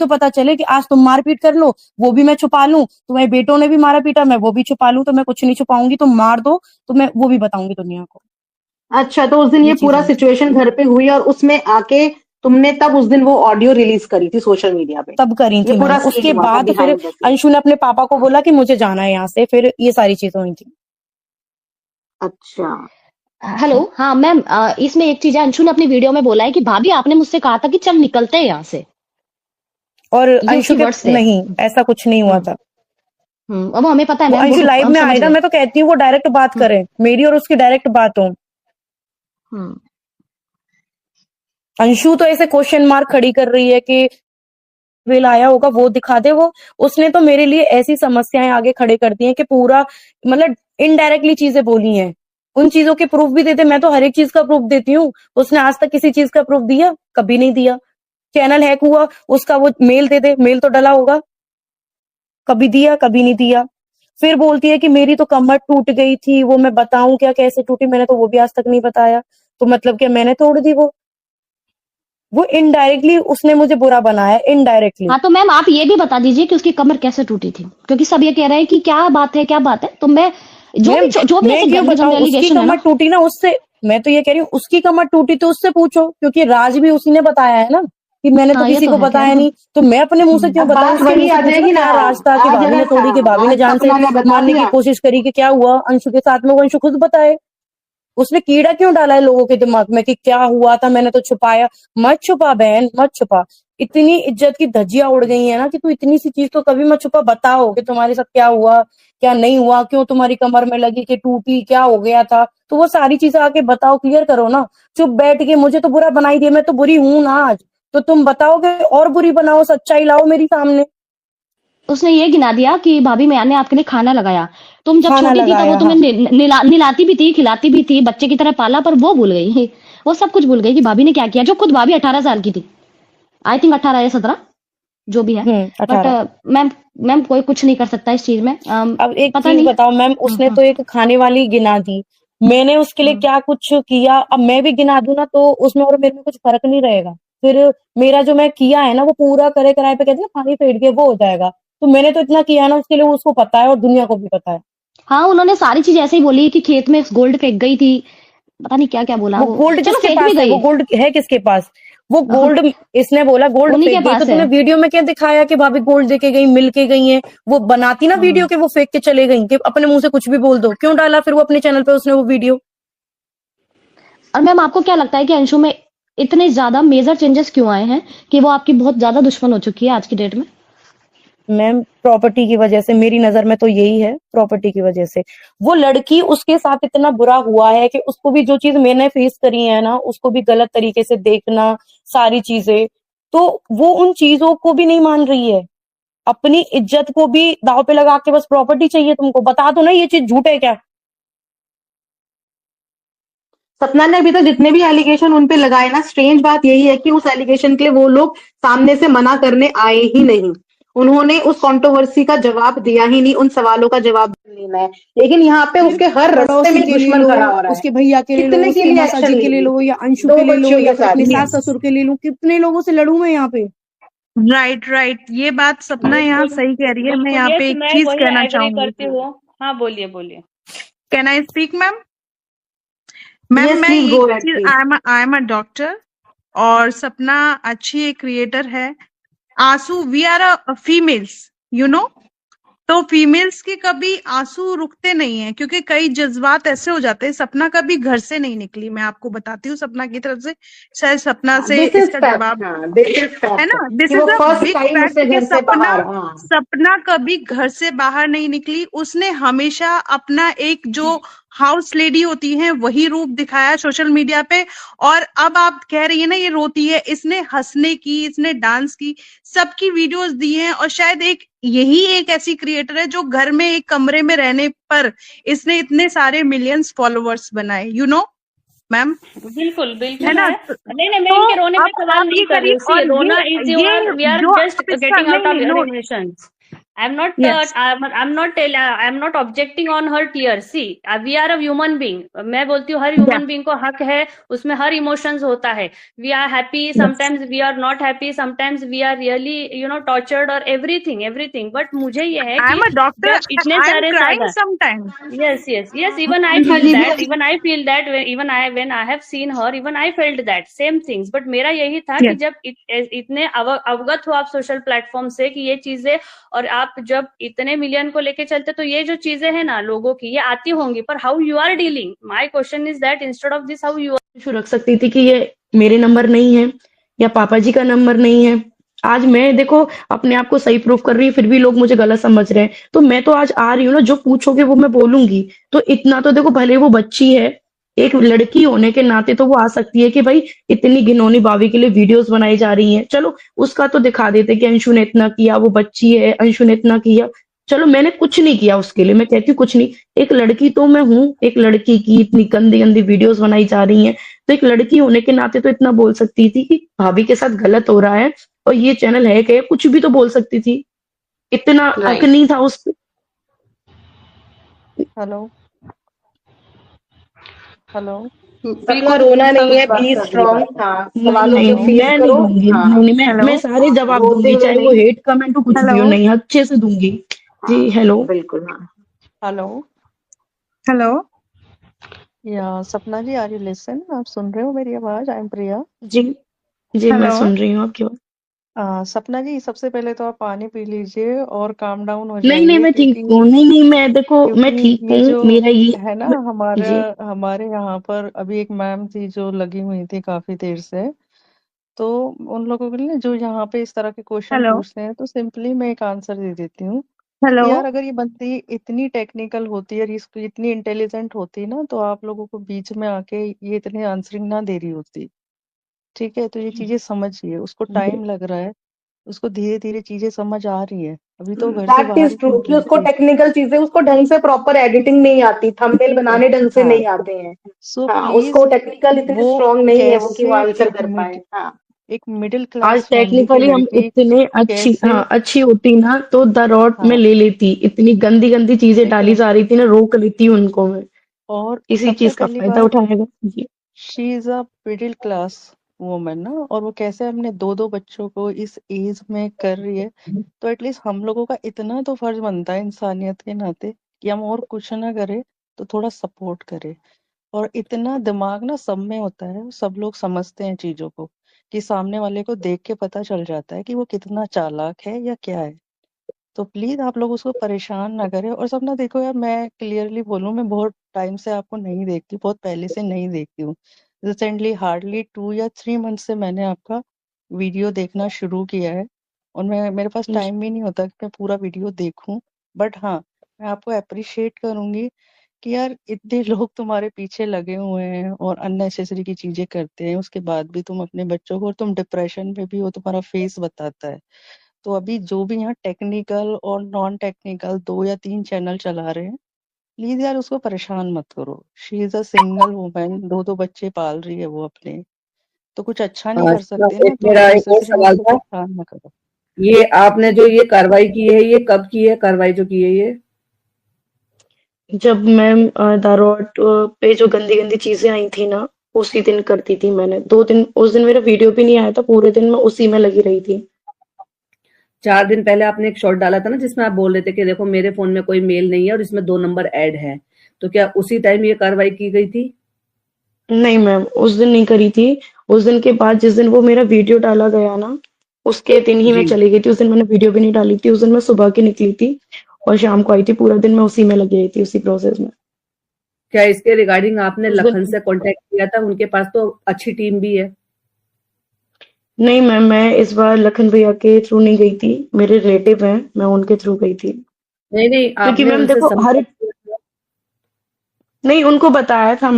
तो पता चले कि आज तुम मारपीट कर लो, वो भी मैं छुपा लूं, तुम्हारे बेटों ने भी मारा पीटा, मैं वो भी छुपा लूं, तो मैं कुछ नहीं छुपाऊंगी, तुम मार दो तो मैं वो भी बताऊंगी दुनिया को। अच्छा, तो उस दिन ये ये चीज पूरा है। सिचुएशन घर पे हुई और उसमें आके तुमने तब उस दिन वो ऑडियो रिलीज करी थी सोशल मीडिया पे। तब करी ये थी पूरा मैंने, सीन उसके हुआ था बाद फिर बिहाइंड द सीन। अंशु ने अपने पापा को बोला कि मुझे जाना है यहाँ से, फिर ये सारी चीजें हुई थी। अच्छा। हेलो, हाँ मैम, इसमें एक चीज है, अंशु ने अपनी वीडियो में बोला है कि भाभी आपने मुझसे कहा था कि चल निकलते हैं यहाँ से। और ये अंशु उसकी के वर्ड्स थे। नहीं, ऐसा कुछ नहीं हुआ हम्म। था। अब हमें पता है वो मैम, वो अंशु तो लाइव हम में समझ आएगा, गए। मैं तो कहती हूँ वो डायरेक्ट बात हम्म। करे, मेरी और उसकी डायरेक्ट बात हो। हम्म। अंशु तो ऐसे क्वेश्चन मार्क खड़ी कर रही है कि बिल आया होगा वो दिखा दे वो। उसने तो मेरे लिए ऐसी समस्याएं आगे खड़े कर दी हैं कि पूरा, मतलब इनडायरेक्टली चीजें बोली हैं। उन चीजों के प्रूफ भी देते, मैं तो हर एक चीज का प्रूफ देती हूँ। उसने आज तक किसी चीज का प्रूफ दिया? कभी नहीं दिया। चैनल हैक हुआ, उसका वो मेल दे दे, मेल तो डला होगा। कभी दिया? कभी नहीं दिया। फिर बोलती है कि मेरी तो कमर टूट गई थी, वो मैं बताऊं क्या कैसे टूटी, मैंने तो वो भी आज तक नहीं बताया। तो मतलब क्या मैंने तोड़ दी वो इनडायरेक्टली उसने मुझे बुरा बनाया, इनडायरेक्टली। हाँ तो मैम आप ये भी बता दीजिए कि उसकी कमर कैसे टूटी थी, क्योंकि सब ये कह रहे हैं कि क्या बात है क्या बात है। तो मैं मैम जो भी मैं ऐसे क्यों गर्म बताऊं, उसकी एलिगेशन है कमर ना। टूटी ना उससे। मैं तो ये कह रही हूँ उसकी कमर टूटी तो उससे पूछो, क्योंकि राज भी उसी ने बताया है ना, कि मैंने तो हाँ ये किसी तो को है खैर। बताया नहीं। तो मैं अपने मुंह से क्यों अब बताऊं, बात उसके मुंह वही से आ पूछो ना जाएगी ना। क्या राज था, कि आज भाभी ने अगर तोड़ी, कि भाभी ने आज जान से सपना ने बता मारने की दिया। कोशिश करी, कि क्या हुआ अंशु के साथ में, वो अंशु खुद बताए। उसने कीड़ा क्यों डाला है लोगों के दिमाग में कि क्या हुआ था, मैंने तो छुपाया। मत छुपा बहन, मत छुपा। इतनी इज्जत की धज्जियां उड़ गई है ना कि तू इतनी सी चीज तो कभी मत छुपा, बताओ कि तुम्हारे साथ क्या हुआ, क्या नहीं हुआ, क्यों तुम्हारी कमर में लगी, कि टूटी, क्या हो गया था। तो वो सारी चीजें आके बताओ, क्लियर करो ना। चुप बैठ के मुझे तो बुरा बना ही दिया, मैं तो बुरी हूं ना आज। तो तुम बताओगे और बुरी बनाओ, सच्चाई लाओ मेरी सामने। उसने ये गिना दिया कि भाभी मैंने आपके लिए खाना लगाया। तुम जब खाना छोटी थी तब वो लगाया, तुम्हें हाँ। निलाती भी थी, खिलाती भी थी, बच्चे की तरह पाला, पर वो भूल गई। वो सब कुछ भूल गई कि भाभी ने क्या किया, जो खुद भाभी 18 साल की थी। आई थिंक 18 या 17, जो भी है। बट 18। मैम, मैम कोई कुछ नहीं कर सकता इस चीज में। अब एक पता चीज नहीं। बताओ मैम, उसने तो एक खाने वाली गिना दी, मैंने उसके लिए हम्म। क्या कुछ किया? अब मैं भी गिना दूं ना तो उसमें और मेरे में कुछ फर्क नहीं रहेगा। फिर मेरा जो मैं किया है ना वो पूरा करे कराए पे कहते हैं ना, पानी फेर के वो हो जाएगा। तो मैंने तो इतना किया है ना उसके लिए, वो उसको पता है और दुनिया को भी पता है। हाँ उन्होंने सारी चीज ऐसे ही बोली कि खेत में गोल्ड फेंक गई थी। पता नहीं क्या क्या बोला वो वो। गोल्ड चलो किसके फेंक भी पास है? गई। वो गोल्ड है किसके पास? वो गोल्ड, इसने बोला गोल्ड उन्हीं के फेंक गई, तो पास है। तूने वीडियो में क्या दिखाया कि भाभी गोल्ड देके गई, मिल के गई है? वो बनाती ना हम्म। वीडियो के वो फेंक के चले गई, कि अपने मुंह से कुछ भी बोल दो। क्यों डाला फिर वो अपने चैनल पे उसने वो वीडियो? और मैम आपको क्या लगता है कि अंशु में इतने ज्यादा मेजर चेंजेस क्यों आए हैं, कि वो आपकी बहुत ज्यादा दुश्मन हो चुकी है आज की डेट में। मैम प्रॉपर्टी की वजह से, मेरी नजर में तो यही है, प्रॉपर्टी की वजह से। वो लड़की, उसके साथ इतना बुरा हुआ है कि उसको भी जो चीज मैंने फेस करी है ना, उसको भी गलत तरीके से देखना, सारी चीजें। तो वो उन चीजों को भी नहीं मान रही है, अपनी इज्जत को भी दांव पे लगा के बस प्रॉपर्टी चाहिए तुमको। बता दो ना ये चीज झूठ है क्या? सपना ने अभी तक जितने भी एलिगेशन उन पे लगाए ना, स्ट्रेंज बात यही है कि उस एलिगेशन के लिए वो लोग सामने से मना करने आए ही नहीं। उन्होंने उस कंट्रोवर्सी का जवाब दिया ही नहीं, उन सवालों का जवाब लेना है। लेकिन यहाँ पे फिर उसके हर रास्ते पड़ोसी में के ले दुश्मन लो, खड़ा हो रहा है। उसके भैया के ले लो, कितने के उसके लिए मौसा एक्शन जी के ले लेगी? लो, या अंशु दो के ले लो, बच्चियों या के साथ अपने ही। सास ससुर के ले लो, कितने लोगों से लड़ू मैं यहाँ पे? राइट राइट, ये बात सपना यहाँ बिल्कुल, सही कह रही है। मैं बिल्कुल, यहाँ यस, पे एक मैं चीज वही कहना एग्री चाहूंगी। करती हूँ। हाँ, बोलिए, बोलिए। Can I speak ma'am? Ma'am yes मैं प्लीज एक गो अहेड चीज, please. I am a doctor, और सपना अच्छी एक क्रिएटर है। आंसू, we are a females, you know. तो फीमेल्स के कभी आंसू रुकते नहीं है, क्योंकि कई जज्बात ऐसे हो जाते हैं। सपना कभी घर से नहीं निकली, मैं आपको बताती हूँ सपना की तरफ से। शायद सपना से दिस इज इसका फैक्ट। जवाब, हाँ, दिस इज है फैक्ट ना, दिस कि वो is a first big time fact उसने कि घर से सपना, बाहर। हाँ। सपना कभी घर से बाहर नहीं निकली। उसने हमेशा अपना एक जो हाउस लेडी होती है वही रूप दिखाया सोशल मीडिया पे। और अब आप कह रही है ना ये रोती है, इसने हंसने की, इसने डांस की, सबकी वीडियोस दी हैं। और शायद यही एक ऐसी क्रिएटर है जो घर में एक कमरे में रहने पर इसने इतने सारे मिलियंस फॉलोअर्स बनाए, यू नो मैम, बिल्कुल, है बिल्कुल ना। है। नहीं, नहीं, मैं तो इनके रोने पे अब सवाल आप नहीं ये कर रही करिए, हूँ। सी और रोना इज़ ये योर, वी आर जो जस्ट आप इसका, गेटिंग आउट नहीं ऑफ नहीं your no, emotions. I'm not Yes. I'm not objecting on her tears. See, we are a human being. मैं बोलती हूँ हर human being को हक है, उसमें हर emotions होता है. We are happy, sometimes we are not happy, sometimes we are really tortured or everything. But मुझे ये है I'm कि a doctor. जब इतने I'm सारे crying ज्यादा sometimes. yes even I feel that when I have seen her, even I felt that same things. But मेरा यही था कि जब इतने अवगत हो आप सोशल प्लेटफॉर्म से कि ये चीजें, और आप जब इतने मिलियन को लेके चलते तो ये जो चीजें हैं ना लोगों की ये आती होंगी, पर how you are dealing, my question is that instead of this how you issue रख सकती थी कि ये मेरे नंबर नहीं है या पापा जी का नंबर नहीं है। आज मैं देखो अपने आप को सही प्रूफ कर रही हूँ, फिर भी लोग मुझे गलत समझ रहे हैं। तो मैं तो आज आ रही हूँ ना, जो पूछोगे वो मैं बोलूंगी। तो इतना तो देखो, भले वो बच्ची है, एक लड़की होने के नाते तो वो आ सकती है कि भाई इतनी घिनौनी भाभी के लिए वीडियोस बनाई जा रही हैं, चलो उसका तो दिखा देते कि अंशु ने इतना किया, वो बच्ची है, अंशु ने इतना किया। चलो मैंने कुछ नहीं किया उसके लिए, मैं कहती हूँ कुछ नहीं, एक लड़की तो मैं हूँ, एक लड़की की इतनी गंदी गंदी वीडियोस बनाई जा रही हैं, तो एक लड़की होने के नाते तो इतना बोल सकती थी कि भाभी के साथ गलत हो रहा है और ये चैनल है क्या, कुछ भी तो बोल सकती थी। इतना हक नहीं था उस पे। हेलो हेलो बिल्कुल रोना नहीं है, बी स्ट्रॉन्ग। हाँ, सवालों नहीं, के मैं फेस नहीं करो। दूंगी, हाँ, नहीं, मैं सारे जवाब रोते दूंगी, हुए चाहे वो नहीं। हेट कमेंट हो, कुछ भी हो, नहीं अच्छे से दूंगी। जी हेलो। बिल्कुल। हाँ, हेलो हेलो या सपना जी, आर यू लिसन? आप सुन रहे हो मेरी आवाज? आई एम प्रिया। जी जी मैं सुन रही हूँ आपकी बात। सपना जी, सबसे पहले तो आप पानी पी लीजिए और काम डाउन हो नहीं नहीं जाइए, मैं ठीक क्योंकि हूँ, नहीं नहीं मैं देखो मैं क्योंकि ठीक ये हूँ, जो मेरा ये है ना, जी हमारे यहाँ पर अभी एक मैम थी जो लगी हुई थी काफी देर से। तो उन लोगों के लिए जो यहाँ पे इस तरह के क्वेश्चन हेलो पूछते हैं, तो सिंपली मैं एक आंसर दे देती हूँ हेलो कि यार अगर ये बंदी इतनी टेक्निकल होती है, इसको इतनी इंटेलिजेंट होती ना, तो आप लोगों को बीच में आके ये इतनी आंसरिंग ना दे रही होती। ठीक है, तो ये चीजें समझिए, उसको टाइम लग रहा है, उसको धीरे धीरे चीजें समझ आ रही है, अभी तो घर से दैट बाहर इज ही ट्रू नहीं कि उसको निकली। टेक्निकल चीजें, उसको ढंग से प्रॉपर एडिटिंग नहीं आती, थंबनेल ठीक है, बनाने ढंग से हाँ, नहीं आते हैं। सो हाँ, उसको प्लीज टेक्निकल इतनी वो स्ट्रांग नहीं है वो कि वो कैसे आंसर कर पाए। हाँ, एक मिडिल आज क्लास फैमिली की टेक्निकली हम लड़की इतने कैसे, अच्छी होती ना तो द रॉट में हाँ, ले लेती, इतनी गंदी गंदी चीजें ठीक डाली है, जा रही थी ना, रोक लेती उनको मैं। और इसी सबसे चीज का पहली फायदा बात, उठाएगा जी। She is a middle class woman ना, और वो कैसे अपने दो दो बच्चों को इस एज में कर रही है। तो एटलीस्ट हम लोगों का इतना तो फर्ज बनता है इंसानियत के नाते कि हम और कुछ ना करें तो थोड़ा सपोर्ट करें। और इतना दिमाग ना सब में होता है, सब लोग समझते हैं चीजों को, कि सामने वाले को देख के पता चल जाता है कि वो कितना चालाक है या क्या है। तो प्लीज आप लोग उसको परेशान ना करें। और सपना देखो यार, मैं क्लियरली बोलूं, मैं बहुत टाइम से आपको नहीं देखती, बहुत पहले से नहीं देखती हूँ। रिसेंटली हार्डली 2 या 3 मंथ से मैंने आपका वीडियो देखना शुरू किया है, और मेरे पास टाइम भी नहीं होता कि मैं पूरा वीडियो देखूं। बट हाँ, मैं आपको अप्रिशिएट करूंगी कि यार इतने लोग तुम्हारे पीछे लगे हुए हैं और अननेसेसरी की चीजें करते हैं, उसके बाद भी तुम अपने बच्चों को, और तुम डिप्रेशन में भी हो, तुम्हारा फेस बताता है। तो अभी जो भी यहाँ टेक्निकल और नॉन टेक्निकल 2 या 3 चैनल चला रहे हैं, प्लीज यार उसको परेशान मत करो। She is a single women, दो दो बच्चे पाल रही है वो अपने, तो कुछ अच्छा नहीं कर अच्छा, सकते ना, एक तो मेरा एक और अननेसेसरी सवाल उसको था। परेशान ना करो। ये आपने जो ये कार्रवाई की है, ये कब की है कार्रवाई जो की है ये? जब मैम दारोट पे जो गंदी गंदी चीजें आई थी ना, उसी दिन करती थी मैंने। 2 दिन, उस दिन मेरा वीडियो भी नहीं आया था, पूरे दिन मैं उसी में लगी रही थी। 4 दिन पहले आपने एक शॉट डाला था ना, जिसमें आप बोल रहे थे कि देखो मेरे फोन में कोई मेल नहीं है और इसमें 2 नंबर ऐड है, तो क्या उसी टाइम ये कार्रवाई की गई थी? नहीं मैम, उस दिन नहीं करी थी। उस दिन के बाद जिस दिन वो मेरा वीडियो डाला गया ना, उसके दिन ही मैं जी। चली गई थी। उस दिन मैंने वीडियो भी नहीं डाली थी, उस दिन मैं सुबह की निकली थी और शाम को आई थी। पूरा दिन मैं उसी में लगी रही थी, उसी प्रोसेस में। क्या इसके रिगार्डिंग आपने उस लखन दिन से कांटेक्ट किया था? उनके पास तो अच्छी टीम भी है। नहीं मैम, मैं इस बार लखन भैया के थ्रू नहीं गई थी, मेरे रिलेटिव हैं, मैं उनके थ्रू गई थी। नहीं, क्योंकि आपने मैम उनसे देखो हर संपर्क किया था? नहीं, उनको बताया था